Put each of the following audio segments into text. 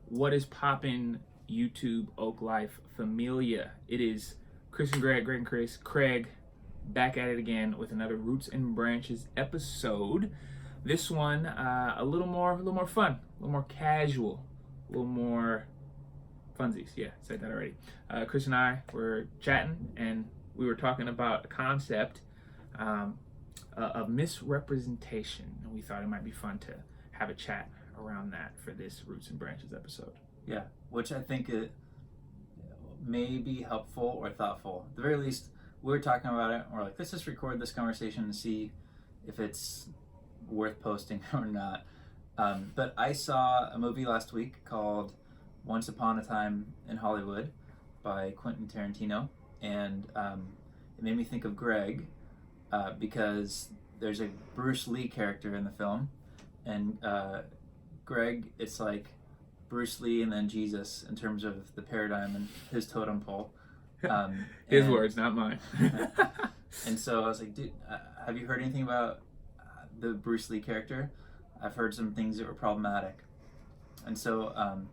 What is poppin', YouTube Oak Life Familia? It is Chris and Greg and Chris, Craig, back at it again with another Roots and Branches episode. This one a little more fun, a little more casual, a little more funsies. Yeah, said that already. Chris and I were chatting, and we were talking about a concept of misrepresentation, and we thought it might be fun to have a chat around that for this Roots and Branches episode. Yeah, which I think it may be helpful or thoughtful. At the very least, we were talking about it, and we're like, let's just record this conversation and see if it's worth posting or not. But I saw a movie last week called Once Upon a Time in Hollywood by Quentin Tarantino, and it made me think of Greg because there's a Bruce Lee character in the film, and Greg, it's like BruceLee and then Jesus in terms of the paradigm and his totem pole. His words, not mine. And so I was like, dude, have you heard anything about the Bruce Lee character? I've heard some things that were problematic. And so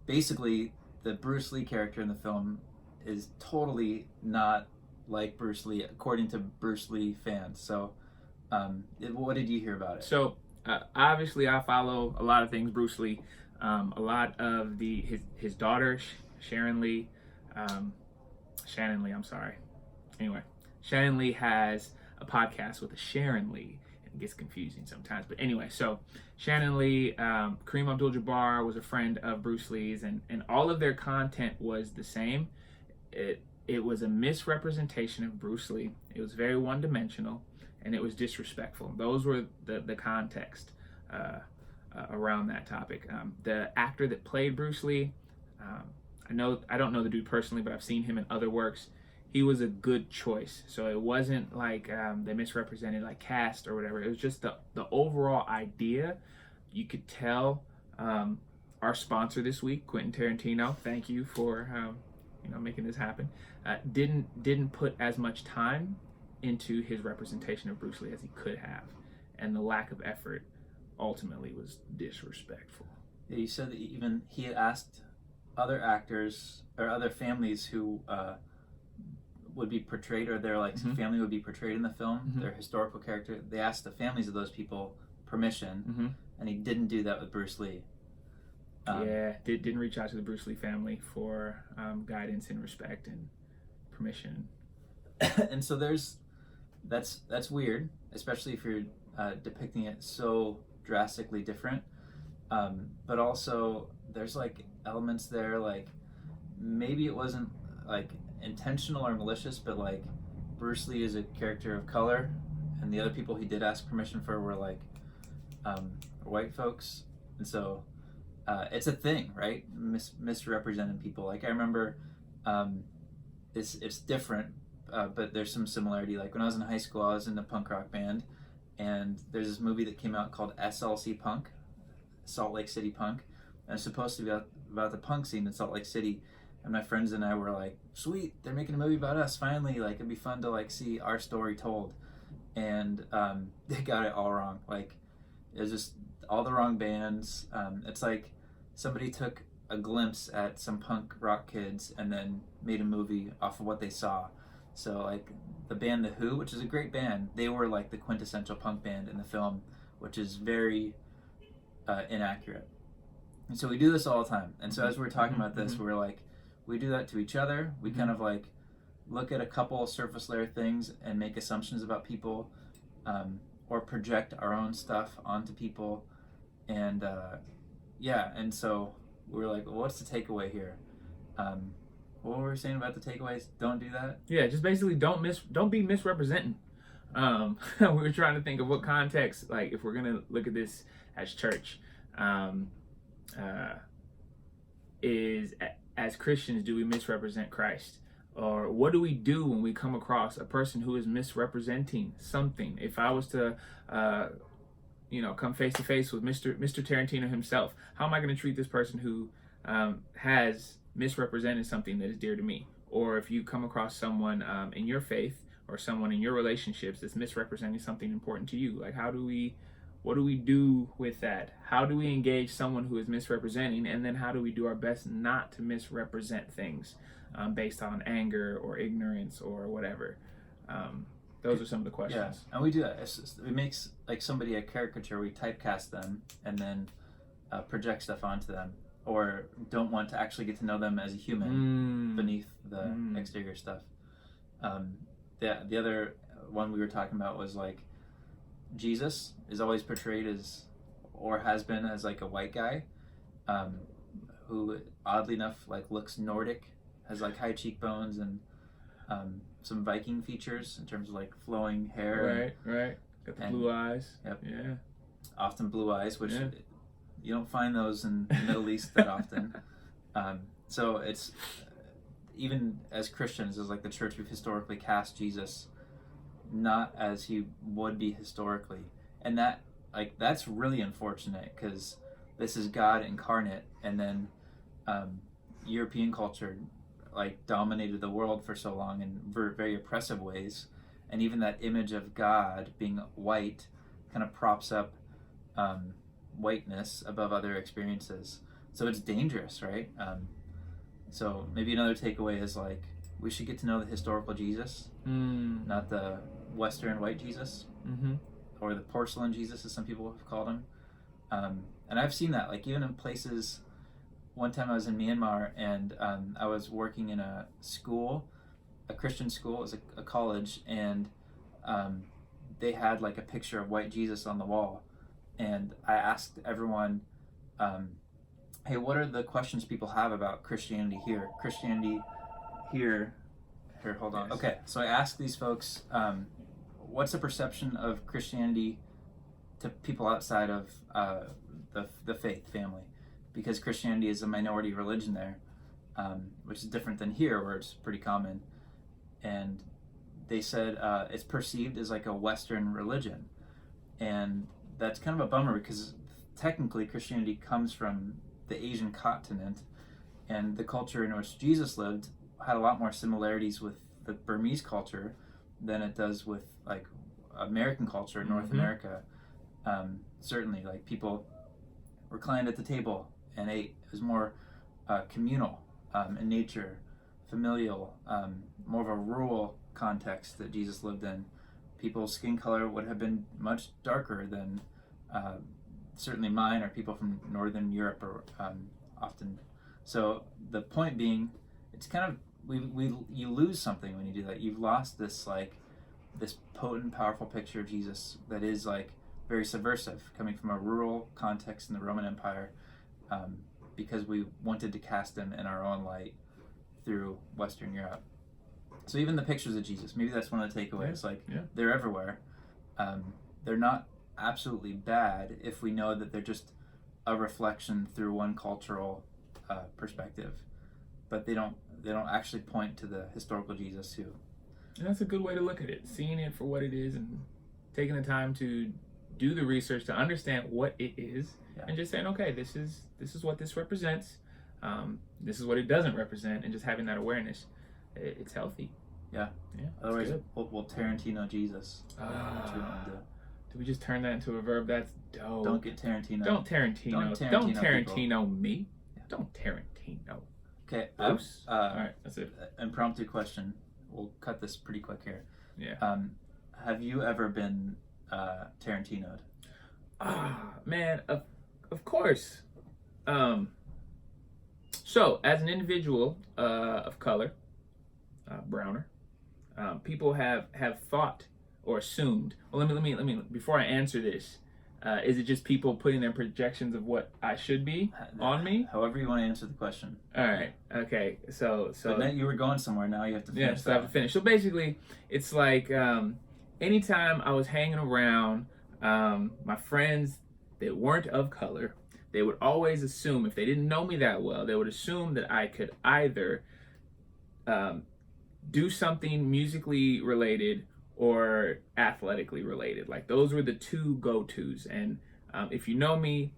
basically, the Bruce Lee character in the film is totally not like Bruce Lee, according to Bruce Lee fans. So what did you hear about it? So obviously, I follow a lot of things Bruce Lee. A lot of his daughter Shannon Lee. Anyway, Shannon Lee has a podcast with a Sharon Lee. It gets confusing sometimes, but anyway, so Shannon Lee, Kareem Abdul-Jabbar was a friend of Bruce Lee's, and all of their content was the same. It was a misrepresentation of Bruce Lee. It was very one-dimensional, and it was disrespectful. Those were the context around that topic. The actor that played Bruce Lee, I don't know the dude personally, but I've seen him in other works. He was a good choice. So it wasn't like they misrepresented like cast or whatever. It was just the overall idea. You could tell our sponsor this week, Quentin Tarantino, thank you for making this happen, didn't put as much time into his representation of Bruce Lee as he could have. And the lack of effort ultimately was disrespectful. Yeah, you said that even he had asked other actors or other families who would be portrayed, or their family would be portrayed in the film, their historical character. They asked the families of those people permission, and he didn't do that with Bruce Lee. Didn't reach out to the Bruce Lee family for guidance and respect and permission. And so that's weird, especially if you're depicting it so drastically different. But also there's like elements there, like maybe it wasn't like intentional or malicious, but like Bruce Lee is a character of color, and the other people he did ask permission for were like white folks, and so it's a thing, right? Misrepresenting people. Like I remember it's different, but there's some similarity. Like when I was in high school, I was in a punk rock band, and there's this movie that came out called SLC Punk, Salt Lake City Punk, and it's supposed to be about the punk scene in Salt Lake City. And my friends and I were like, sweet, they're making a movie about us, finally, like it'd be fun to like see our story told. And they got it all wrong. Like it was just all the wrong bands. It's like somebody took a glimpse at some punk rock kids and then made a movie off of what they saw. So like the band The Who, which is a great band, they were like the quintessential punk band in the film, which is very inaccurate. And so we do this all the time. And so as we're talking about this, we're like, we do that to each other. We kind of like look at a couple surface layer things and make assumptions about people, or project our own stuff onto people. And and so we're like, well, what's the takeaway here? What were we saying about the takeaways? Don't do that? Yeah, just basically don't be misrepresenting. We were trying to think of what context, like if we're gonna look at this as church, is as Christians, do we misrepresent Christ? Or what do we do when we come across a person who is misrepresenting something? If I was to come face to face with Mr. Tarantino himself, how am I going to treat this person who has misrepresented something that is dear to me? Or if you come across someone in your faith or someone in your relationships that's misrepresenting something important to you, like how do we What do we do with that? How do we engage someone who is misrepresenting? And then how do we do our best not to misrepresent things based on anger or ignorance or whatever? Those are some of the questions. Yeah, and we do that. It makes like somebody a caricature. We typecast them and then project stuff onto them, or don't want to actually get to know them as a human beneath the exterior stuff. The other one we were talking about was like Jesus is always portrayed as, or has been as, like a white guy, who oddly enough like looks Nordic, has like high cheekbones and some Viking features in terms of like flowing hair. Right. Got the blue eyes. Yep. Yeah. Often blue eyes, which you don't find those in the Middle East that often. So it's even as Christians, as like the church, we've historically cast Jesus not as he would be historically, and that's really unfortunate, because this is God incarnate, and then European culture like dominated the world for so long in very oppressive ways, and even that image of God being white kind of props up whiteness above other experiences. So it's dangerous, right? So maybe another takeaway is like we should get to know the historical Jesus, not the Western white Jesus, or the porcelain Jesus, as some people have called him. And I've seen that, like even in places. One time I was in Myanmar, and I was working in a school, a Christian school. It was a college, and they had like a picture of white Jesus on the wall. And I asked everyone, hey, what are the questions people have about Christianity here? Here, hold on. Okay, so I asked these folks, what's the perception of Christianity to people outside of the faith family? Because Christianity is a minority religion there, which is different than here, where it's pretty common. And they said it's perceived as like a Western religion. And that's kind of a bummer, because technically Christianity comes from the Asian continent, and the culture in which Jesus lived had a lot more similarities with the Burmese culture than it does with like American culture in North America. Certainly, like people reclined at the table and ate. It was more communal in nature, familial, more of a rural context that Jesus lived in. People's skin color would have been much darker than certainly mine, or people from Northern Europe, or often. So the point being, it's kind of you lose something when you do that. You've lost this potent, powerful picture of Jesus that is like very subversive, coming from a rural context in the Roman Empire, because we wanted to cast him in our own light through Western Europe. So even the pictures of Jesus, maybe that's one of the takeaways. They're everywhere. They're not absolutely bad if we know that they're just a reflection through one cultural perspective, but they don't actually point to the historical Jesus who. And that's a good way to look at it, seeing it for what it is and taking the time to do the research to understand what it is, and just saying, okay, this is what this represents, this is what it doesn't represent, and just having that awareness. It's healthy. Yeah. Otherwise, we'll Tarantino Jesus. That's what we want to do. Did we just turn that into a verb? That's dope. Don't get Tarantino. Don't Tarantino me. Yeah. Don't Tarantino. Okay. All right, that's it. Impromptu question. We'll cut this pretty quick here. Yeah. Have you ever been Tarantino'd? Man, of course. So, as an individual of color, browner, people have thought or assumed. Well, let me. Before I answer this, is it just people putting their projections of what I should be on me? However you want to answer the question. All right. Okay. So. But then you were going somewhere. Now you have to finish. Yeah. So I have to finish. So basically, it's like anytime I was hanging around my friends that weren't of color, they would always assume, if they didn't know me that well, they would assume that I could either do something musically related or athletically related. Like those were the two go-tos. And if you know me,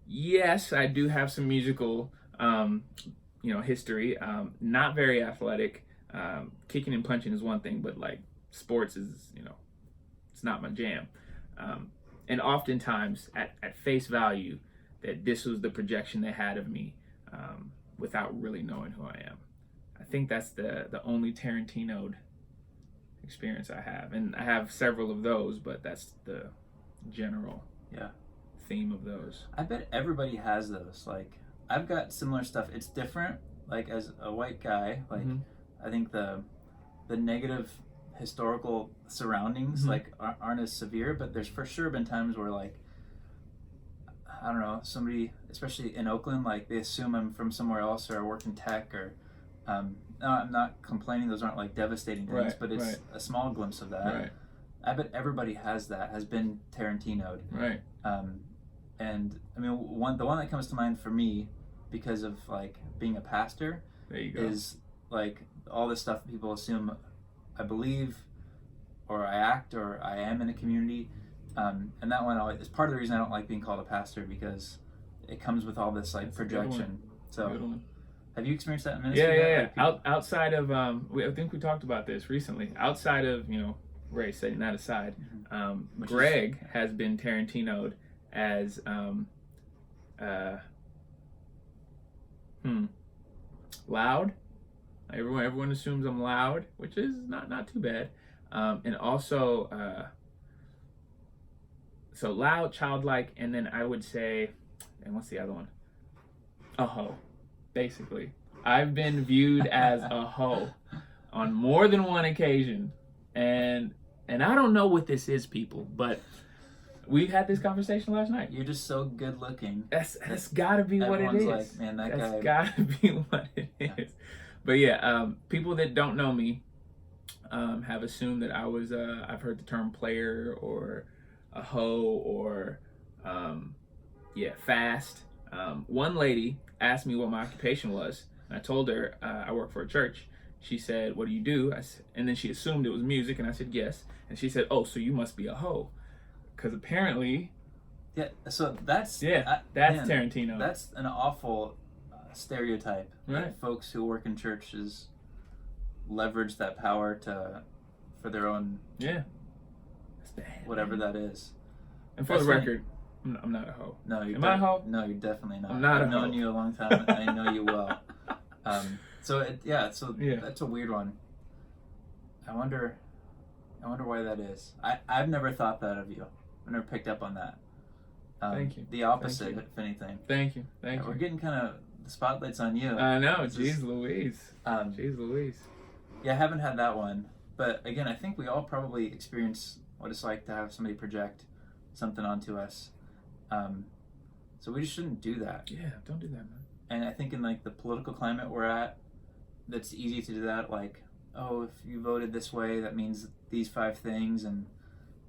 yes, I do have some musical history. Not very athletic. Kicking and punching is one thing, but like sports is, it's not my jam. and oftentimes at face value, that this was the projection they had of me, without really knowing who I am. I think that's the only Tarantino'd experience I have, and I have several of those, but that's the general theme of those. I bet everybody has those. Like, I've got similar stuff. It's different. Like, as a white guy, like, I think the negative historical surroundings like aren't as severe, but there's for sure been times where, like, I don't know, somebody, especially in Oakland, like, they assume I'm from somewhere else, or I work in tech, or no, I'm not complaining, those aren't like devastating things, but it's a small glimpse of that. I bet everybody has been Tarantino'd. And I mean, the one that comes to mind for me, because of like being a pastor, is like all this stuff people assume I believe, or I act, or I am in a community. And that one is part of the reason I don't like being called a pastor, because it comes with all this like projection. So have you experienced that in ministry? Yeah. Outside of I think we talked about this recently. Outside of, Ray, setting that aside, Chreg has been Tarantino'd as loud. Everyone assumes I'm loud, which is not too bad. And also so loud, childlike, and then I would say, and what's the other one? A hoe. Basically, I've been viewed as a hoe on more than one occasion, and I don't know what this is, people, but we had this conversation last night. You're just so good looking. That's gotta be what it is. Like, man, that's gotta be what it is. But yeah, people that don't know me have assumed that I was I've heard the term player, or a hoe, or fast. One lady asked me what my occupation was, and I told her I work for a church. She said, "What do you do?" And then she assumed it was music, and I said yes. And she said, "Oh, so you must be a hoe," because apparently, So that's Tarantino. That's an awful stereotype. Right. That folks who work in churches leverage that power for their own that's bad, whatever that is. And for the record, I'm not a hoe. No, Am I a hoe? No, you're definitely not. I'm not I've a hoe. known you a long time. I know you well. So that's a weird one. I wonder why that is. I've never thought that of you. I've never picked up on that. Thank you. The opposite, if anything. Thank you. We're getting kind of the spotlight's on you. I know. Jeez Louise. Jeez Louise. Yeah, I haven't had that one. But again, I think we all probably experience what it's like to have somebody project something onto us. So we just shouldn't do that. Yeah, don't do that, man. And I think in like the political climate we're at, that's easy to do that. Like, oh, if you voted this way, that means these 5 things, and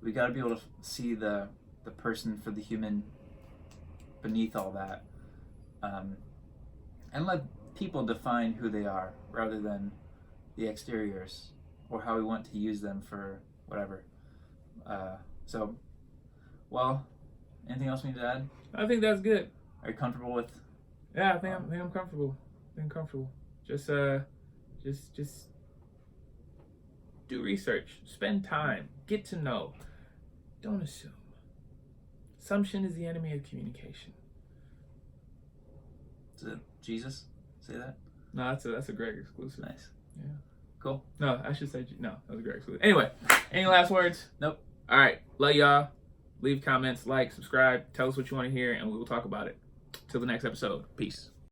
we got to be able to see the person for the human beneath all that, and let people define who they are rather than the exteriors or how we want to use them for whatever. Anything else we need to add? I think that's good. Are you comfortable with? Yeah, I think I'm comfortable. Just do research, spend time, get to know. Don't assume. Assumption is the enemy of communication. Is it Jesus say that? No, that's a Chreg exclusive. Nice. Yeah. Cool. No, I should say no. That was a Chreg exclusive. Anyway, any last words? Nope. All right. Love y'all. Leave comments, like, subscribe, tell us what you want to hear, and we will talk about it. Till the next episode. Peace.